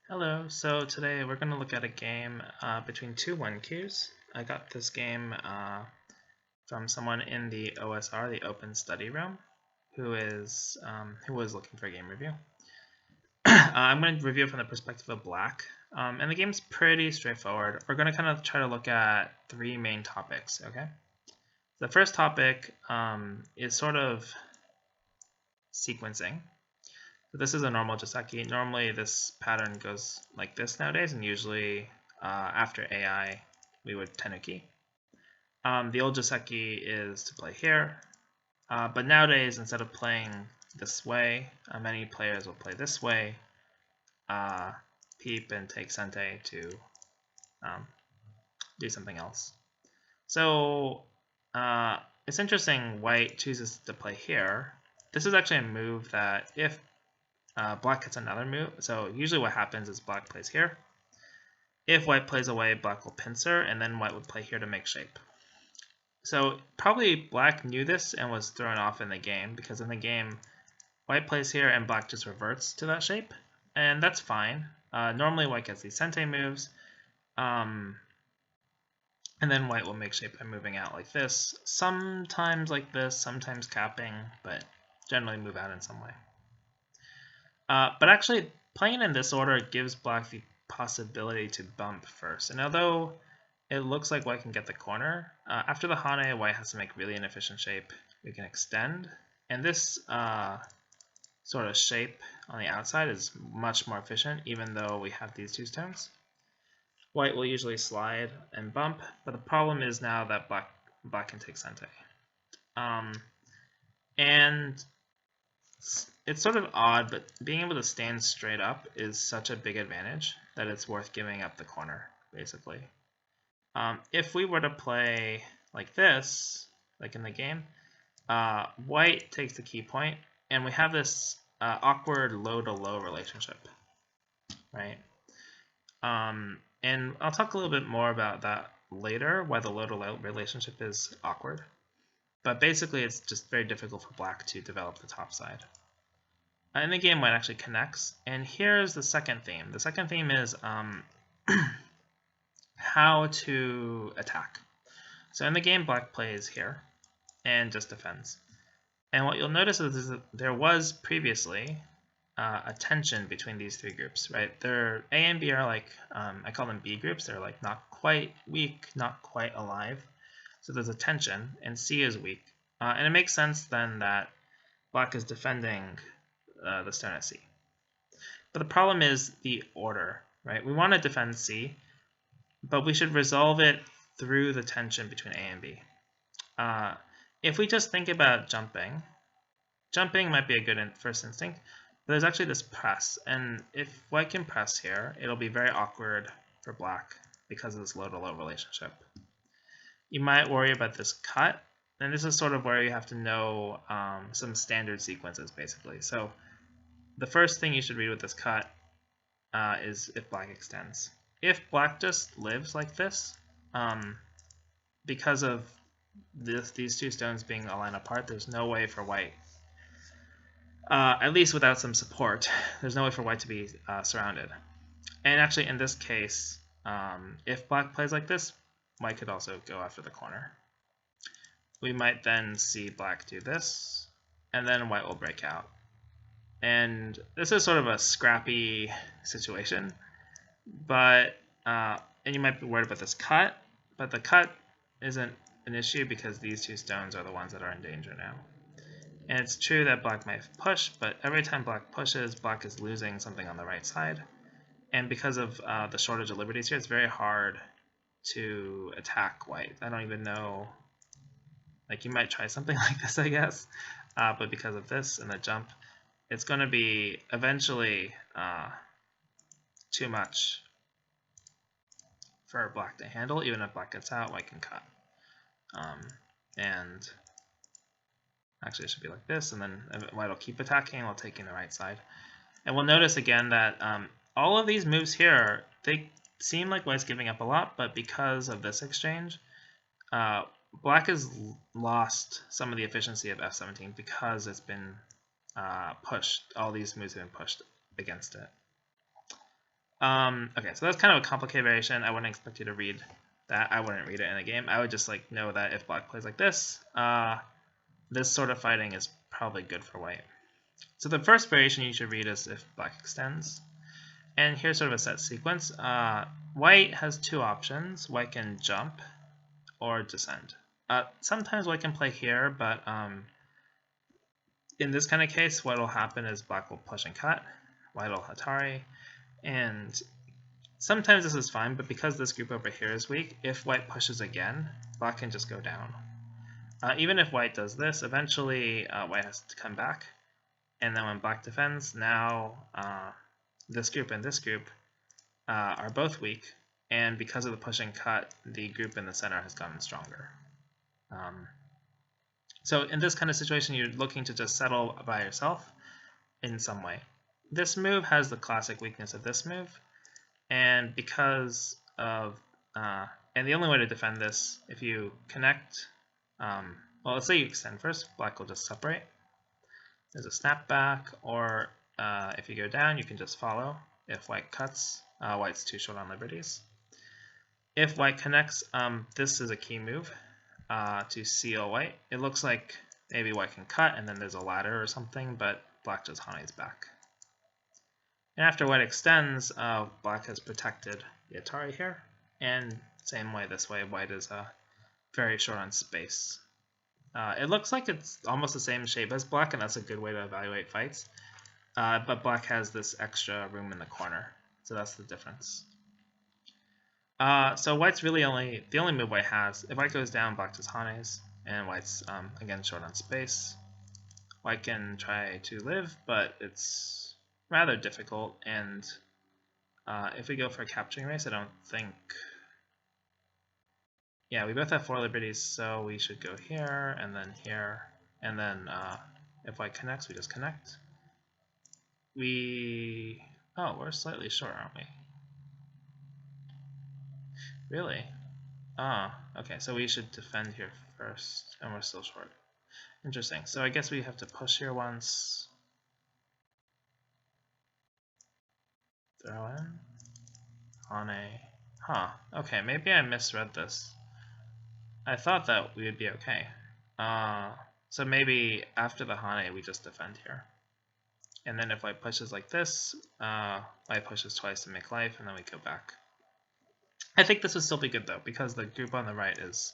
Hello, so today we're going to look at a game between two 1Qs. I got this game from someone in the OSR, the Open Study Room, who was looking for a game review. I'm going to review it from the perspective of Black, and the game's pretty straightforward. We're going to kind of try to look at three main topics, okay? The first topic is sort of sequencing. So this is a normal Joseki. Normally this pattern goes like this nowadays, and usually after AI we would Tenuki. The old Joseki is to play here, but nowadays instead of playing this way, many players will play this way, peep and take Sente to do something else. So it's interesting white chooses to play here. This is actually a move that if Black gets another move. So usually what happens is Black plays here. If White plays away, Black will pincer, and then White would play here to make shape. So probably Black knew this and was thrown off in the game, because in the game, White plays here and Black just reverts to that shape, and that's fine. Normally White gets these Sente moves, and then White will make shape by moving out like this. Sometimes like this, sometimes capping, but generally move out in some way. But actually, playing in this order gives Black the possibility to bump first. And although it looks like White can get the corner, after the Hane, White has to make really inefficient shape. We can extend. And this sort of shape on the outside is much more efficient, even though we have these two stones. White will usually slide and bump, but the problem is now that Black can take Sente. And it's sort of odd, but being able to stand straight up is such a big advantage that it's worth giving up the corner, basically. If we were to play like this, like in the game, White takes the key point, and we have this awkward low-to-low relationship, right? And I'll talk a little bit more about that later, why the low-to-low relationship is awkward. But basically, it's just very difficult for Black to develop the top side. In the game, White actually connects, and here's the second theme. The second theme is how to attack. So in the game, Black plays here and just defends. And what you'll notice is that there was previously a tension between these three groups, right? A and B are like, I call them B groups. They're like not quite weak, not quite alive. So there's a tension, and C is weak. And it makes sense then that Black is defending the stone at C. But the problem is the order, right? We want to defend C, but we should resolve it through the tension between A and B. If we just think about jumping might be a good first instinct, but there's actually this press, and if White can press here, it'll be very awkward for Black because of this low-to-low relationship. You might worry about this cut, and this is sort of where you have to know some standard sequences, basically. So the first thing you should read with this cut is if Black extends. If Black just lives like this, because of these two stones being a line apart, there's no way for White, at least without some support, there's no way for White to be surrounded. And actually, in this case, if Black plays like this, White could also go after the corner. We might then see Black do this, and then White will break out. And this is sort of a scrappy situation, but and you might be worried about this cut, but the cut isn't an issue because these two stones are the ones that are in danger now. And it's true that Black might push, but every time Black pushes, Black is losing something on the right side. And because of the shortage of liberties here, it's very hard to attack White. I don't even know, like you might try something like this, I guess, but because of this and the jump, it's going to be eventually too much for Black to handle. Even if Black gets out, White can cut. And actually it should be like this, and then White will keep attacking while taking the right side. And we'll notice again that all of these moves here, they seem like White's giving up a lot, but because of this exchange, Black has lost some of the efficiency of F17 because it's been pushed. All these moves have been pushed against it. Okay, so that's kind of a complicated variation. I wouldn't expect you to read that. I wouldn't read it in a game. I would just like know that if black plays like this sort of fighting is probably good for white. So the first variation you should read is if black extends. And here's sort of a set sequence. White has two options. White can jump or descend. Sometimes white can play here, but in this kind of case, what will happen is black will push and cut, white will Hatari, and sometimes this is fine, but because this group over here is weak, if white pushes again, black can just go down. Even if white does this, eventually white has to come back, and then when black defends, now this group and this group are both weak, and because of the push and cut, the group in the center has gotten stronger. So in this kind of situation, you're looking to just settle by yourself in some way. This move has the classic weakness of this move, and because of and the only way to defend this, if you connect, well, let's say you extend first, black will just separate. There's a snapback, or if you go down, you can just follow. If white cuts, white's too short on liberties. If white connects, this is a key move to seal white. It looks like maybe white can cut, and then there's a ladder or something, but black just honeys back. And after white extends, black has protected the Atari here, and same way this way, white is very short on space. It looks like it's almost the same shape as black, and that's a good way to evaluate fights. But black has this extra room in the corner, so that's the difference. So white's really the only move white has. If white goes down, black just hanes, and white's again short on space. White can try to live, but it's rather difficult, and if we go for a capturing race, I don't think... Yeah, we both have 4 liberties, so we should go here, and then if white connects, we just connect. Oh, we're slightly short, aren't we? Really? Okay, so we should defend here first, and we're still short. Interesting. So I guess we have to push here once. Throw in. Hane. Huh. Okay, maybe I misread this. I thought that we would be okay. So maybe after the Hane, we just defend here. And then if white pushes like this, white pushes twice to make life, and then we go back. I think this would still be good though, because the group on the right is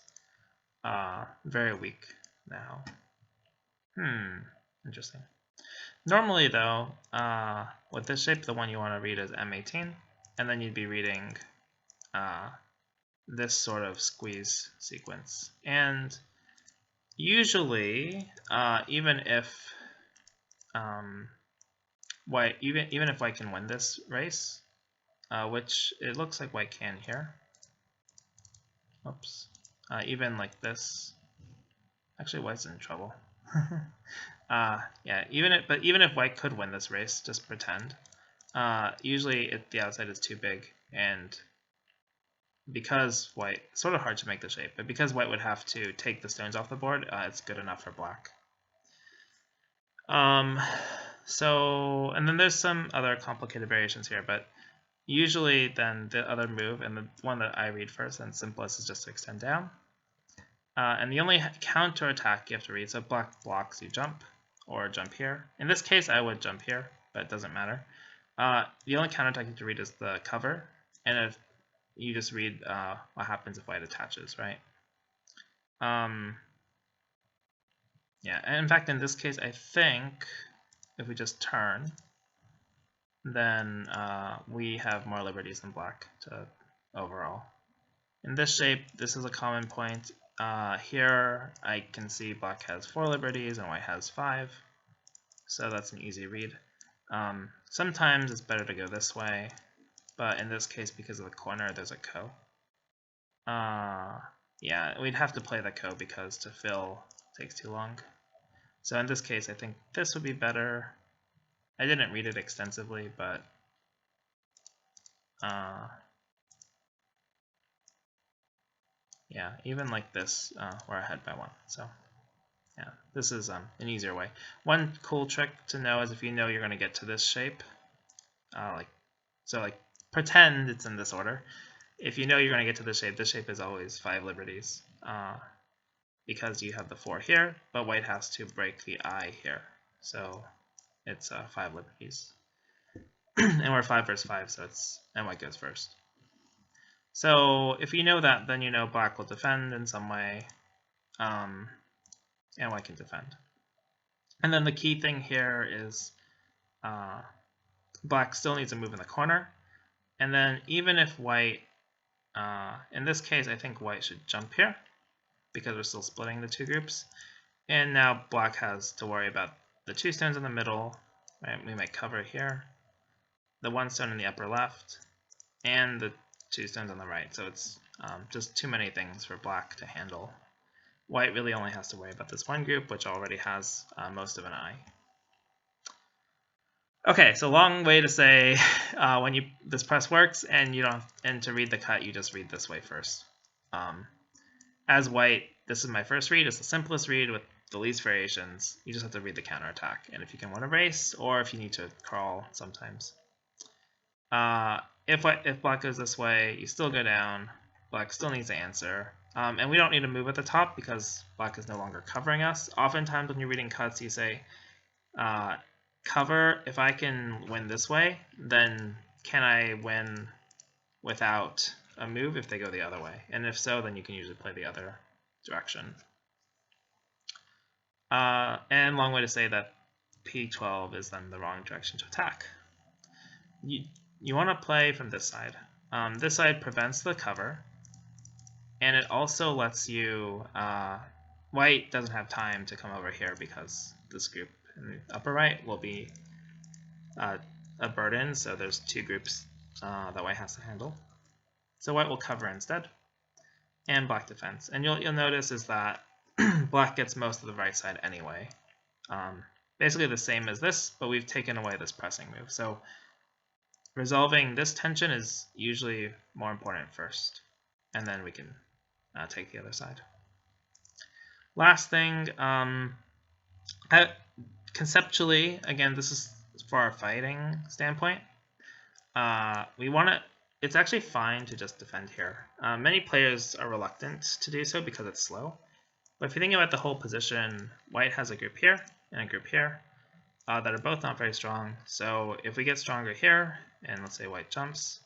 very weak now. Interesting. Normally though, with this shape, the one you want to read is M18, and then you'd be reading this sort of squeeze sequence. And usually, even if white can win this race, which it looks like white can here. Oops. Even like this. Actually, white's in trouble. Yeah, even if white could win this race, just pretend. Usually the outside is too big, and because white, it's sort of hard to make the shape, but because white would have to take the stones off the board, it's good enough for black. So, and then there's some other complicated variations here, but usually then the other move, and the one that I read first and simplest, is just to extend down. And the only counter attack you have to read, so black blocks, you jump, or jump here. In this case, I would jump here, but it doesn't matter. The only counter attack you have to read is the cover, and if you just read what happens if white attaches, right? Yeah, and in fact, in this case, I think if we just turn, then we have more liberties than black to overall. In this shape, this is a common point. Here, I can see black has 4 liberties and white has 5, so that's an easy read. Sometimes it's better to go this way, but in this case, because of the corner, there's a ko. Yeah, we'd have to play the ko because to fill takes too long. So in this case, I think this would be better. I didn't read it extensively, but yeah, even like this, we're ahead by 1. So yeah, this is an easier way. One cool trick to know is if you know you're going to get to this shape, like pretend it's in this order. If you know you're going to get to this shape is always 5 liberties because you have the 4 here, but white has to break the I here. So it's 5 liberties. And we're 5 versus 5, so and white goes first. So if you know that, then you know black will defend in some way, and white can defend. And then the key thing here is black still needs to move in the corner. And then even if white, in this case, I think white should jump here because we're still splitting the 2 groups. And now black has to worry about the 2 stones in the middle, right? We might cover here, the 1 stone in the upper left, and the 2 stones on the right. So it's just too many things for black to handle. White really only has to worry about this 1 group, which already has most of an I. Okay, so long way to say when this press works and to read the cut, you just read this way first. As white, this is my first read. It's the simplest read with the least variations. You just have to read the counterattack, and if you can win a race, or if you need to crawl sometimes. If black goes this way, you still go down. Black still needs to answer. And we don't need to move at the top because black is no longer covering us. Oftentimes when you're reading cuts, you say, cover, if I can win this way, then can I win without a move if they go the other way? And if so, then you can usually play the other direction. And long way to say that P12 is then the wrong direction to attack. You want to play from this side. This side prevents the cover, and it also lets you, white doesn't have time to come over here because this group in the upper right will be a burden, so there's 2 groups that white has to handle. So white will cover instead, and black defends. And you'll notice is that black gets most of the right side anyway. Basically the same as this, but we've taken away this pressing move. So resolving this tension is usually more important first, and then we can take the other side. Last thing, conceptually, again, this is for our fighting standpoint. It's actually fine to just defend here. Many players are reluctant to do so because it's slow. But if you think about the whole position, white has a group here and a group here that are both not very strong. So if we get stronger here, and let's say white jumps,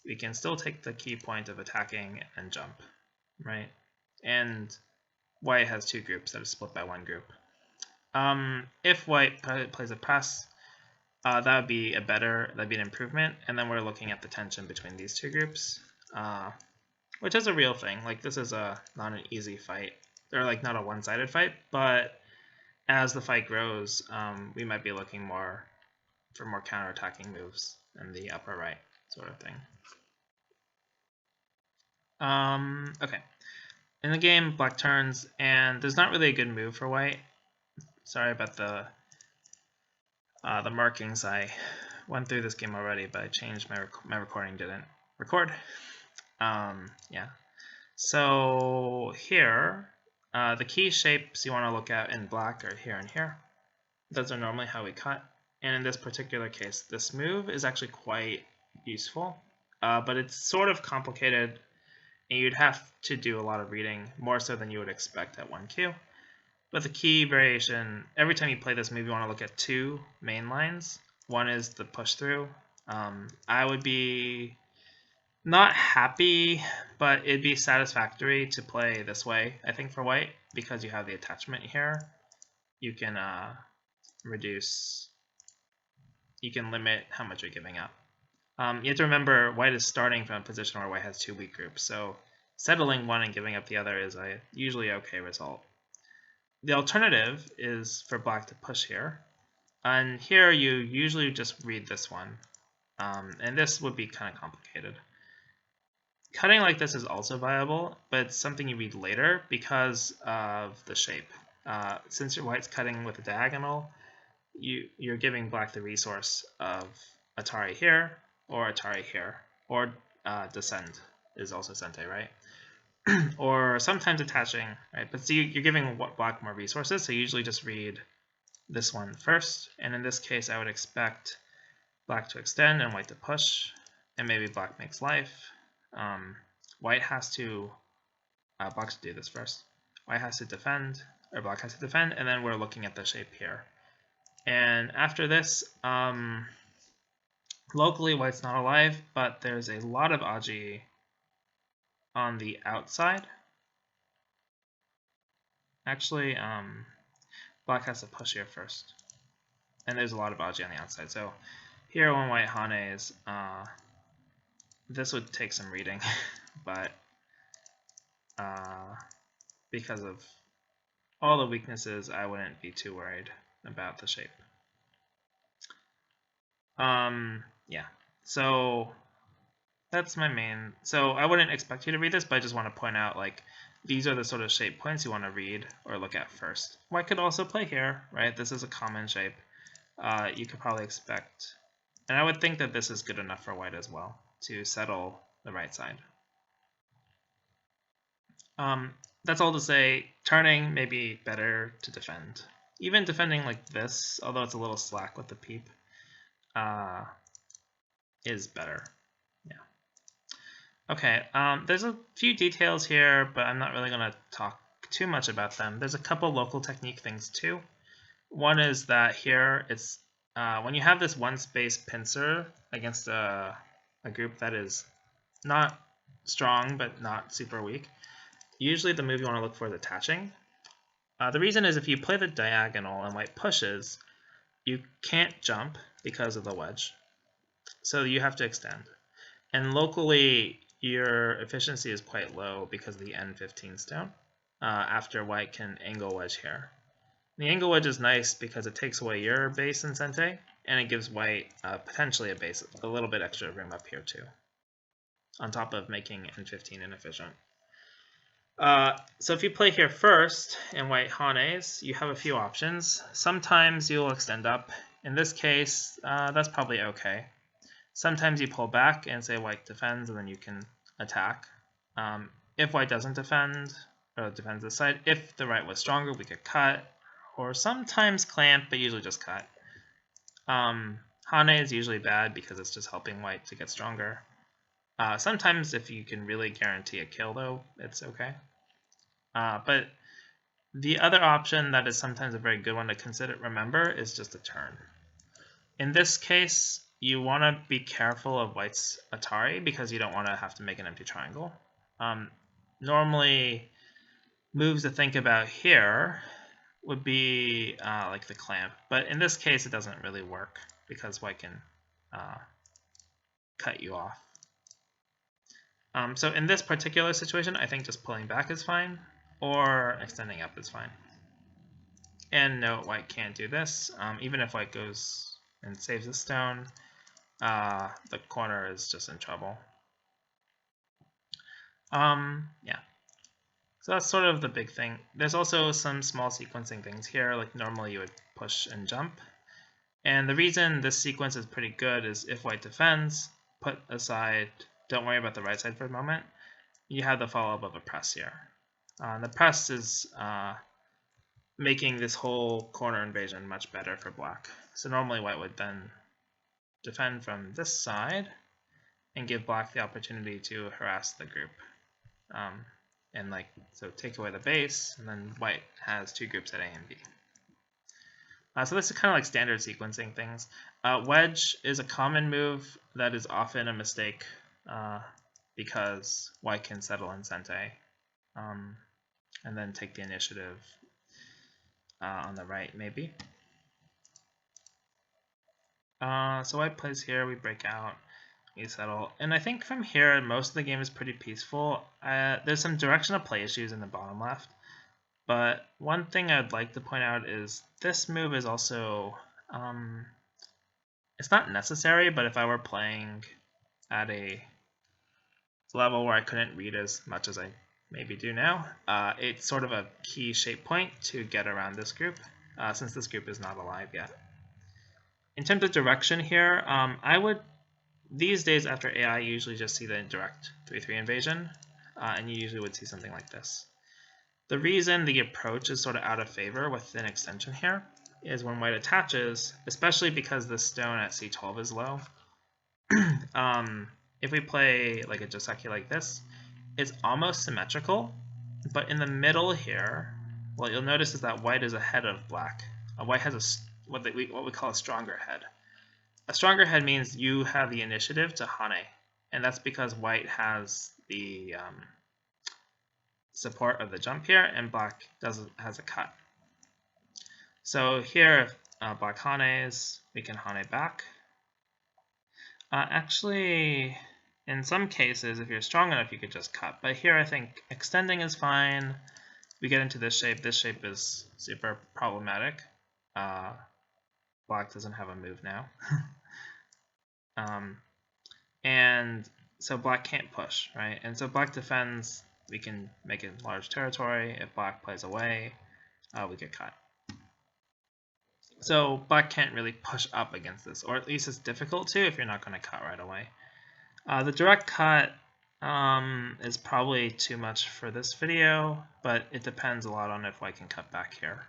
we can still take the key point of attacking and jump, right? And white has 2 groups that are split by 1 group. If white plays a press, that would be that'd be an improvement, and then we're looking at the tension between these 2 groups, which is a real thing. Like, this is not an easy fight, or like not a one-sided fight, but as the fight grows, we might be looking for more counterattacking moves in the upper right sort of thing. Okay, in the game, black turns, and there's not really a good move for white. Sorry about the markings. I went through this game already, but I changed my recording didn't record. Yeah. So here, the key shapes you want to look at in black are here and here. Those are normally how we cut. And in this particular case, this move is actually quite useful, but it's sort of complicated, and you'd have to do a lot of reading, more so than you would expect at 1Q. But the key variation, every time you play this move, you want to look at 2 main lines. One is the push through. I would be not happy, but it'd be satisfactory to play this way, I think, for white, because you have the attachment here. You can you can limit how much you're giving up. You have to remember white is starting from a position where white has 2 weak groups, so settling one and giving up the other is a usually okay result. The alternative is for black to push here, and here you usually just read this one, and this would be kind of complicated. Cutting like this is also viable, but it's something you read later because of the shape. Since your white's cutting with a diagonal, you're giving black the resource of Atari here, or Atari here, or Descend is also Sente, right? Or sometimes attaching, right? But so you're giving black more resources, so you usually just read this one first, and in this case I would expect black to extend and white to push, and maybe black makes life. White has to, black should do this first. White has to defend, or black has to defend, and then we're looking at the shape here. And after this, locally white's not alive, but there's a lot of Aji on the outside. Actually, black has to push here first. And there's a lot of Aji on the outside. So here when white hanes, this would take some reading, but because of all the weaknesses, I wouldn't be too worried about the shape. Yeah, so that's my main. So I wouldn't expect you to read this, but I just want to point out, like, these are the sort of shape points you want to read or look at first. White could also play here, right? This is a common shape. You could probably expect, and I would think that this is good enough for white as well to settle the right side. That's all to say, turning may be better to defend. Even defending like this, although it's a little slack with the peep, is better. Yeah. Okay, there's a few details here, but I'm not really going to talk too much about them. There's a couple local technique things too. One is that here, it's when you have this one space pincer against a group that is not strong but not super weak, usually the move you want to look for is attaching. The reason is if you play the diagonal and white pushes, you can't jump because of the wedge. So you have to extend. And locally, your efficiency is quite low because of the N15 stone after white can angle wedge here. The angle wedge is nice because it takes away your base in Sente, and it gives white potentially a base, a little bit extra room up here too, on top of making N15 inefficient. So if you play here first and white hanes, you have a few options. Sometimes you'll extend up. In this case, that's probably okay. Sometimes you pull back and say white defends, and then you can attack. If white doesn't defend, or defends this side, if the right was stronger, we could cut, or sometimes clamp, but usually just cut. Hane is usually bad because it's just helping white to get stronger. Sometimes if you can really guarantee a kill, though, it's okay. But the other option that is sometimes a very good one to remember is just a turn. In this case, you want to be careful of white's Atari because you don't want to have to make an empty triangle. Normally, moves to think about here would be like the clamp, but in this case it doesn't really work because white can cut you off. So in this particular situation, I think just pulling back is fine, or extending up is fine. And note, white can't do this. Even if white goes and saves the stone, the corner is just in trouble. Yeah. So that's sort of the big thing. There's also some small sequencing things here, like normally you would push and jump. And the reason this sequence is pretty good is if white defends, put aside, don't worry about the right side for a moment, you have the follow-up of a press here. The press is making this whole corner invasion much better for black. So normally white would then defend from this side and give black the opportunity to harass the group. And like, so take away the base, and then white has two groups at A and B. So this is kind of like standard sequencing things. Wedge is a common move that is often a mistake because white can settle in Sente and then take the initiative on the right, maybe. So white plays here, we break out, we settle. And I think from here, most of the game is pretty peaceful. There's some directional play issues in the bottom left. But one thing I'd like to point out is this move is also, it's not necessary, but if I were playing at a level where I couldn't read as much as I maybe do now, it's sort of a key shape point to get around this group, since this group is not alive yet. In terms of direction here, I would, these days after AI, you usually just see the direct 3-3 invasion, and you usually would see something like this. The reason the approach is sort of out of favor with an extension here is when white attaches, especially because the stone at C12 is low, if we play like a Joseki like this, it's almost symmetrical, but in the middle here, what you'll notice is that white is ahead of black. White has what we call a stronger head. A stronger head means you have the initiative to hane, and that's because white has the support of the jump here, and black has a cut. So here, if black hanes, we can hane back. Actually, in some cases, if you're strong enough, you could just cut. But here, I think extending is fine. We get into this shape. This shape is super problematic. Black doesn't have a move now. And so black can't push, right? And so black defends. We can make it large territory. If black plays away, we get cut. So black can't really push up against this, or at least it's difficult to if you're not going to cut right away. The direct cut is probably too much for this video, but it depends a lot on if white can cut back here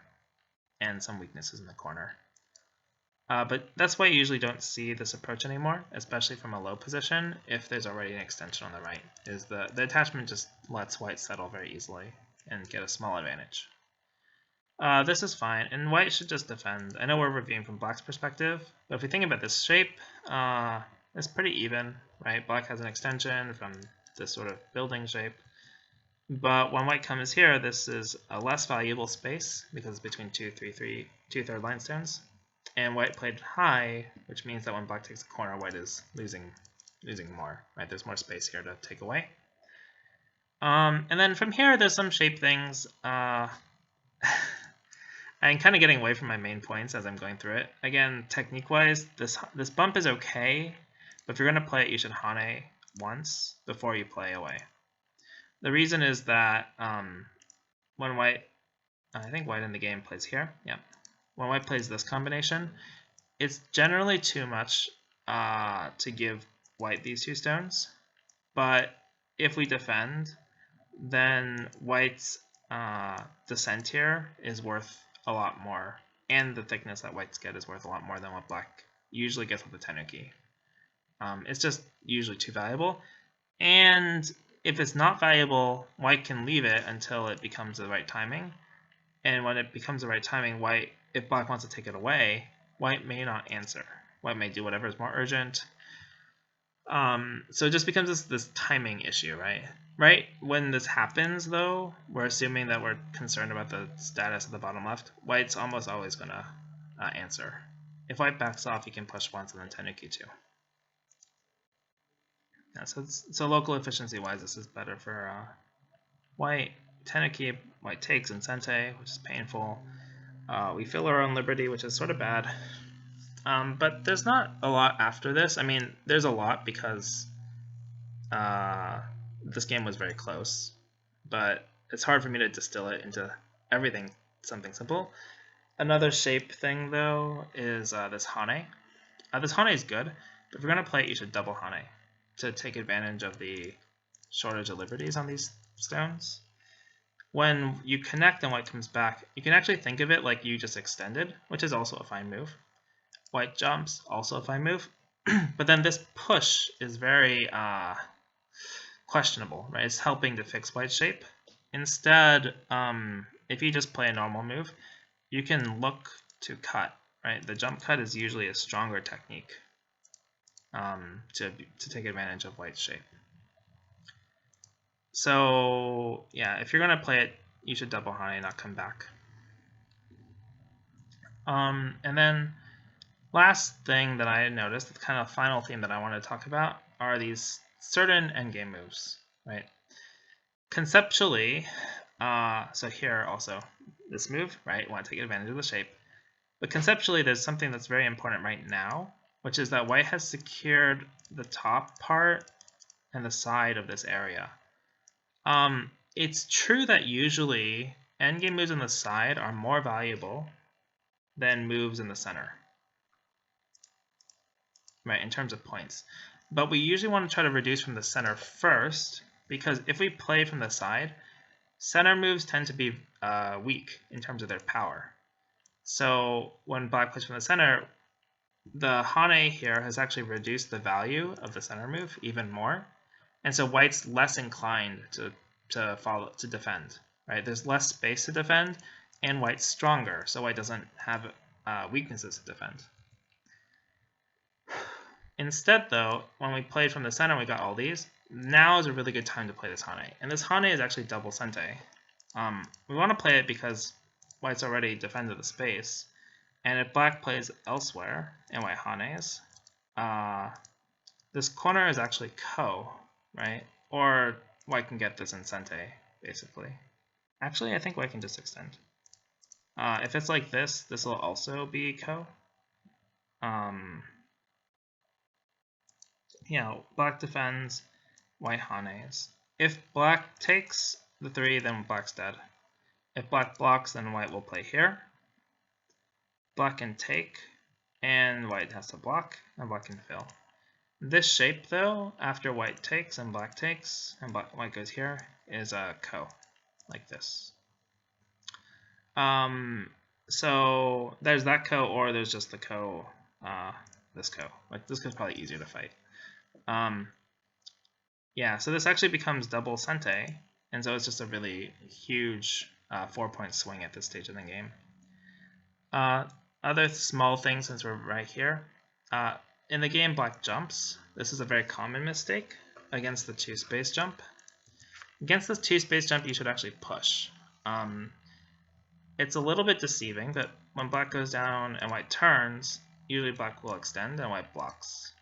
and some weaknesses in the corner. But that's why you usually don't see this approach anymore, especially from a low position, if there's already an extension on the right. Is the attachment just lets white settle very easily and get a small advantage. This is fine, and white should just defend. I know we're reviewing from black's perspective, but if we think about this shape, it's pretty even, right? Black has an extension from this sort of building shape. But when white comes here, this is a less valuable space because it's between two third line stones. And white played high, which means that when black takes a corner, white is losing more, right? There's more space here to take away. And then from here, there's some shape things. I'm kind of getting away from my main points as I'm going through it. Again, technique-wise, this bump is okay, but if you're going to play it, you should hane once before you play away. The reason is that when white, I think white in the game plays here, yeah. When white plays this combination, it's generally too much to give white these two stones. But if we defend, then white's descent here is worth a lot more. And the thickness that whites get is worth a lot more than what black usually gets with the tenuki. It's just usually too valuable. And if it's not valuable, white can leave it until it becomes the right timing. And when it becomes the right timing, white, if black wants to take it away, white may not answer. White may do whatever is more urgent. So it just becomes this timing issue, right? Right when this happens, though, we're assuming that we're concerned about the status of the bottom left. White's almost always going to answer. If white backs off, he can push once and then tenuki too. Yeah, so local efficiency-wise, this is better for white. Tenuki, white takes and sente, which is painful. We feel our own liberty, which is sort of bad. But there's not a lot after this. I mean, there's a lot because this game was very close. But it's hard for me to distill it into everything, something simple. Another shape thing, though, is this hane. This hane is good, but if you're going to play it, you should double hane to take advantage of the shortage of liberties on these stones. When you connect and white comes back, you can actually think of it like you just extended, which is also a fine move. White jumps, also a fine move. But then this push is very questionable, right? It's helping to fix white's shape. Instead, if you just play a normal move, you can look to cut, right? The jump cut is usually a stronger technique to take advantage of white's shape. So yeah, if you're going to play it, you should double hane, not come back. And then last thing that I noticed, the kind of final theme that I want to talk about, are these certain endgame moves, right? Conceptually, so here also, this move, right, you want to take advantage of the shape. But conceptually, there's something that's very important right now, which is that white has secured the top part and the side of this area. It's true that usually endgame moves on the side are more valuable than moves in the center, right, in terms of points. But we usually want to try to reduce from the center first, because if we play from the side, center moves tend to be weak in terms of their power. So when black plays from the center, the Hane here has actually reduced the value of the center move even more, and so white's less inclined to defend. Right? There's less space to defend, and white's stronger, so white doesn't have weaknesses to defend. Instead, though, when we played from the center, we got all these. Now is a really good time to play this Hane, and this Hane is actually double Sente. We want to play it because white's already defended the space, and if black plays elsewhere and white Hanes, this corner is actually Ko, right? Or white can get this in Sente, basically. Actually, I think white can just extend. If it's like this, this will also be Ko. Black defends, white Hanes. If black takes the 3, then black's dead. If black blocks, then white will play here. Black can take, and white has to block, and black can fill. This shape, though, after white takes, and white goes here, is a Ko, like this. So there's that Ko, or there's just the Ko, this Ko. Like, this Ko's probably easier to fight. Yeah, so this actually becomes double Sente, and so it's just a really huge 4-point swing at this stage of the game. Other small things, since we're right here. In the game, black jumps. This is a very common mistake against the 2-space jump. Against this 2-space jump, you should actually push. It's a little bit deceiving that when black goes down and white turns, usually black will extend and white blocks.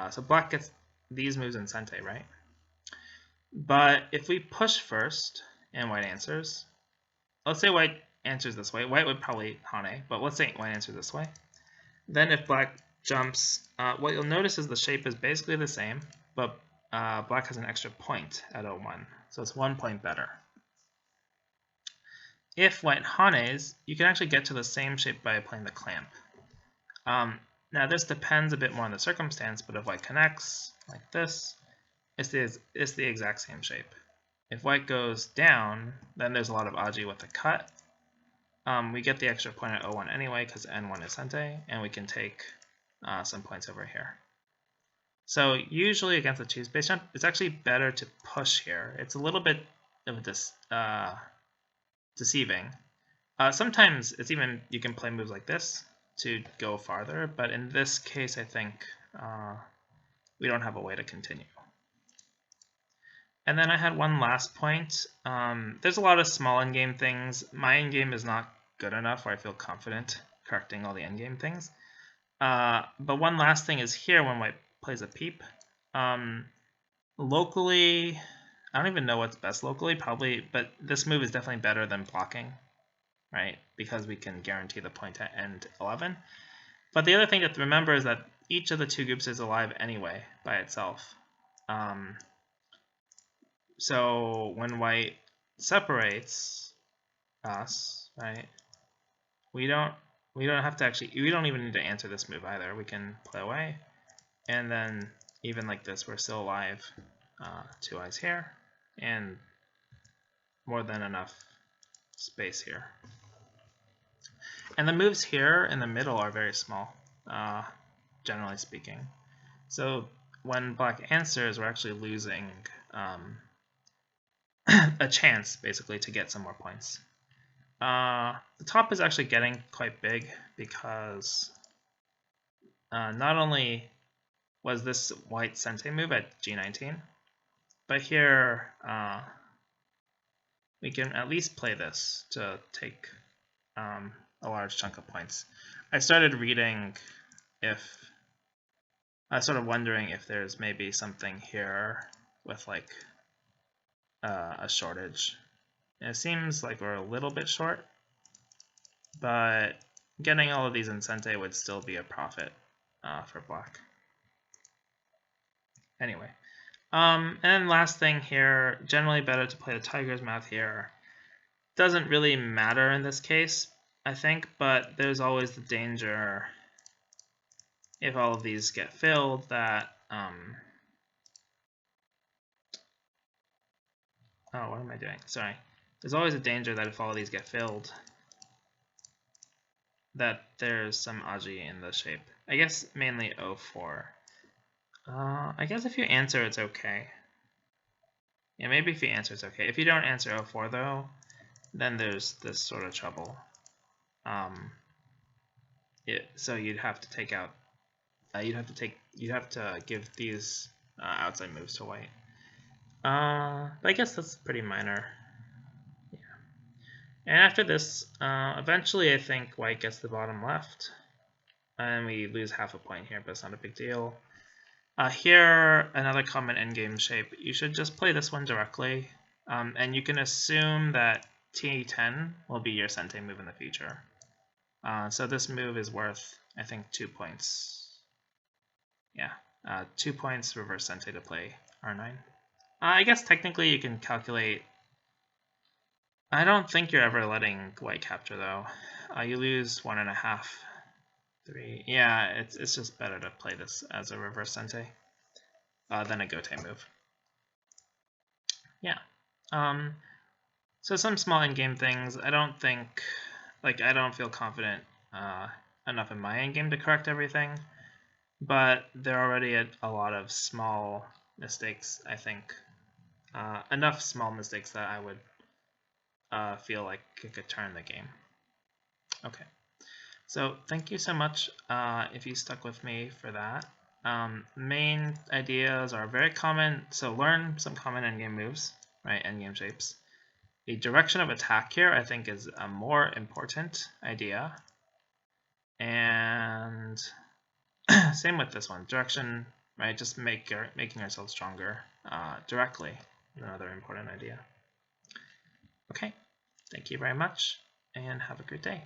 So black gets these moves in Sente, right? But if we push first and white answers, let's say white answers this way. White would probably Hane, but let's say white answers this way. Then if black jumps, what you'll notice is the shape is basically the same, but black has an extra point at 0-1, so it's 1 point better. If white Hanes, you can actually get to the same shape by playing the clamp. Now this depends a bit more on the circumstance, but if white connects like this, it's the exact same shape. If white goes down, then there's a lot of aji with the cut. We get the extra point at 0-1 anyway because n1 is Sente, and we can take some points over here. So usually against the 2-space jump, it's actually better to push here. It's a little bit of this deceiving. Sometimes it's even you can play moves like this to go farther, but in this case, I think we don't have a way to continue. And then I had one last point. There's a lot of small endgame things. My endgame is not good enough where I feel confident correcting all the endgame things. But one last thing is here when white plays a peep. Locally, I don't even know what's best locally, probably, but this move is definitely better than blocking, right? Because we can guarantee the point at end 11. But the other thing to remember is that each of the two groups is alive anyway by itself. So when white separates us, right? We don't have to actually, we don't even need to answer this move either. We can play away, and then even like this, we're still alive. 2 eyes here, and more than enough space here. And the moves here in the middle are very small, generally speaking. So when black answers, we're actually losing a chance, basically, to get some more points. The top is actually getting quite big because not only was this white Sente move at g19, but here we can at least play this to take a large chunk of points. I started reading I was sort of wondering if there's maybe something here with like a shortage. And it seems like we're a little bit short, but getting all of these in Sente would still be a profit for black. Anyway, and then last thing here, generally better to play the tiger's mouth here. Doesn't really matter in this case, I think, but there's always the danger if all of these get filled that oh, what am I doing? Sorry. There's always a danger that if all of these get filled, that there's some aji in the shape. I guess mainly 04. I guess if you answer, it's okay. Yeah, maybe if you answer, it's okay. If you don't answer 04 though, then there's this sort of trouble. So you'd have to take out. You'd have to give these outside moves to white. But I guess that's pretty minor. Yeah. And after this, eventually I think white gets the bottom left, and we lose half a point here, but it's not a big deal. Here, another common endgame shape. You should just play this one directly, and you can assume that T10 will be your Sente move in the future. So this move is worth, I think, 2 points. Yeah, 2 points reverse Sente to play R9. I guess technically you can calculate. I don't think you're ever letting white capture though. You lose 1.5, 3. Yeah, it's just better to play this as a reverse Sente than a Gote move. Yeah. So some small in-game things. I don't feel confident enough in my endgame to correct everything, but there are already a lot of small mistakes, I think. Enough small mistakes that I would feel like it could turn the game. Okay. So thank you so much if you stuck with me for that. Main ideas are very common, so learn some common endgame moves, right? Endgame shapes. The direction of attack here, I think, is a more important idea. And same with this one. Direction, right? Just making ourselves stronger directly is another important idea. Okay, thank you very much, and have a great day.